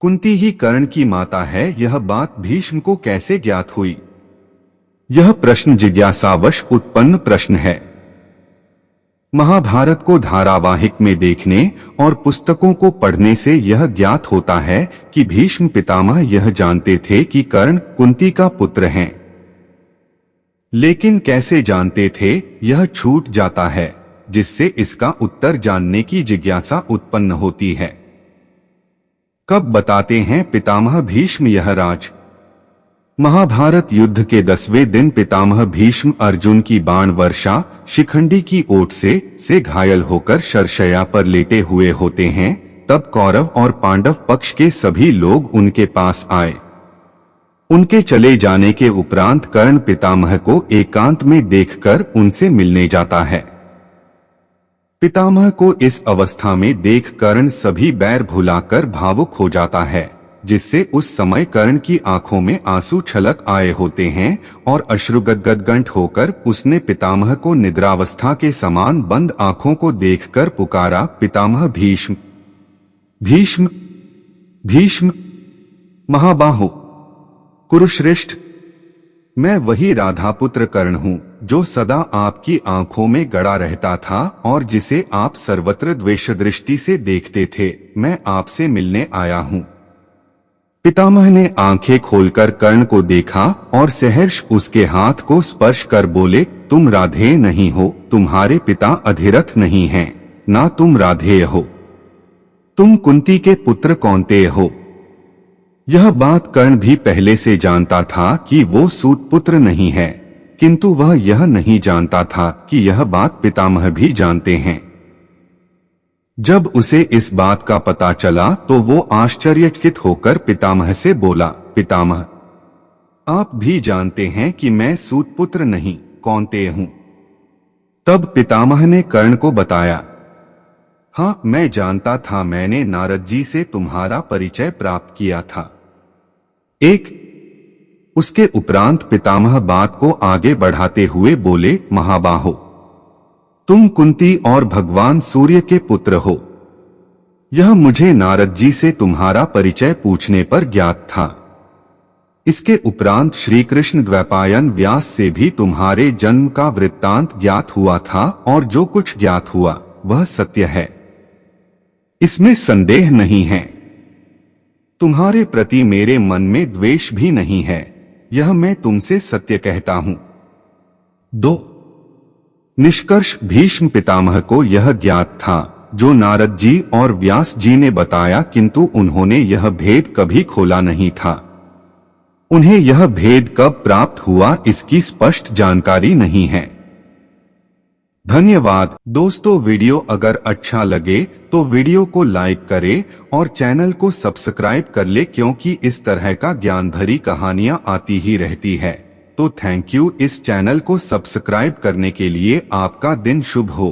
कुंती ही कर्ण की माता है, यह बात भीष्म को कैसे ज्ञात हुई? यह प्रश्न जिज्ञासावश उत्पन्न प्रश्न है। महाभारत को धारावाहिक में देखने और पुस्तकों को पढ़ने से यह ज्ञात होता है कि भीष्म पितामह यह जानते थे कि कर्ण कुंती का पुत्र हैं, लेकिन कैसे जानते थे यह छूट जाता है, जिससे इसका उत्तर जानने की जिज्ञासा उत्पन्न होती है। कब बताते हैं पितामह भीष्म यह राज? महाभारत युद्ध के 10वें दिन पितामह भीष्म अर्जुन की बाण वर्षा शिखंडी की ओट से घायल होकर शरशय्या पर लेटे हुए होते हैं। तब कौरव और पांडव पक्ष के सभी लोग उनके पास आए। उनके चले जाने के उपरांत कर्ण पितामह को एकांत में देखकर उनसे मिलने जाता है। पितामह को इस अवस्था में देख कर्ण सभी बैर भुलाकर भावुक हो जाता है, जिससे उस समय कर्ण की आंखों में आंसू छलक आए होते हैं और अश्रुगदगद होकर उसने पितामह को निद्रावस्था के समान बंद आंखों को देखकर पुकारा, पितामह भीष्म भीष्म भीष्म महाबाहो कुरुश्रेष्ठ। मैं वही राधापुत्र कर्ण हूँ जो सदा आपकी आंखों में गड़ा रहता था और जिसे आप सर्वत्र द्वेष दृष्टि से देखते थे। मैं आपसे मिलने आया हूँ। पितामह ने आंखें खोलकर कर्ण को देखा और सहर्ष उसके हाथ को स्पर्श कर बोले, तुम राधेय नहीं हो, तुम्हारे पिता अधिरथ नहीं हैं, ना तुम राधेय हो, तुम कुंती के पुत्र कौन्तेय हो। यह बात कर्ण भी पहले से जानता था कि वो सूत पुत्र नहीं है, किंतु वह यह नहीं जानता था कि यह बात पितामह भी जानते हैं। जब उसे इस बात का पता चला तो वो आश्चर्यचकित होकर पितामह से बोला, पितामह आप भी जानते हैं कि मैं सूतपुत्र नहीं कौन्तेय हूं। तब पितामह ने कर्ण को बताया, हाँ मैं जानता था, मैंने नारद जी से तुम्हारा परिचय प्राप्त किया था। उसके उपरांत पितामह बात को आगे बढ़ाते हुए बोले, महाबाहो तुम कुंती और भगवान सूर्य के पुत्र हो। यह मुझे नारद जी से तुम्हारा परिचय पूछने पर ज्ञात था। इसके उपरांत श्री कृष्ण द्वैपायन व्यास से भी तुम्हारे जन्म का वृत्तांत ज्ञात हुआ था और जो कुछ ज्ञात हुआ वह सत्य है, इसमें संदेह नहीं है। तुम्हारे प्रति मेरे मन में द्वेष भी नहीं है, यह मैं तुमसे सत्य कहता हूं। 2 निष्कर्ष भीष्म पितामह को यह ज्ञात था जो नारद जी और व्यास जी ने बताया, किंतु उन्होंने यह भेद कभी खोला नहीं था। उन्हें यह भेद कब प्राप्त हुआ इसकी स्पष्ट जानकारी नहीं है। धन्यवाद दोस्तों। वीडियो अगर अच्छा लगे तो वीडियो को लाइक करें और चैनल को सब्सक्राइब कर ले, क्योंकि इस तरह का ज्ञान भरी कहानियां आती ही रहती है। तो थैंक यू इस चैनल को सब्सक्राइब करने के लिए। आपका दिन शुभ हो।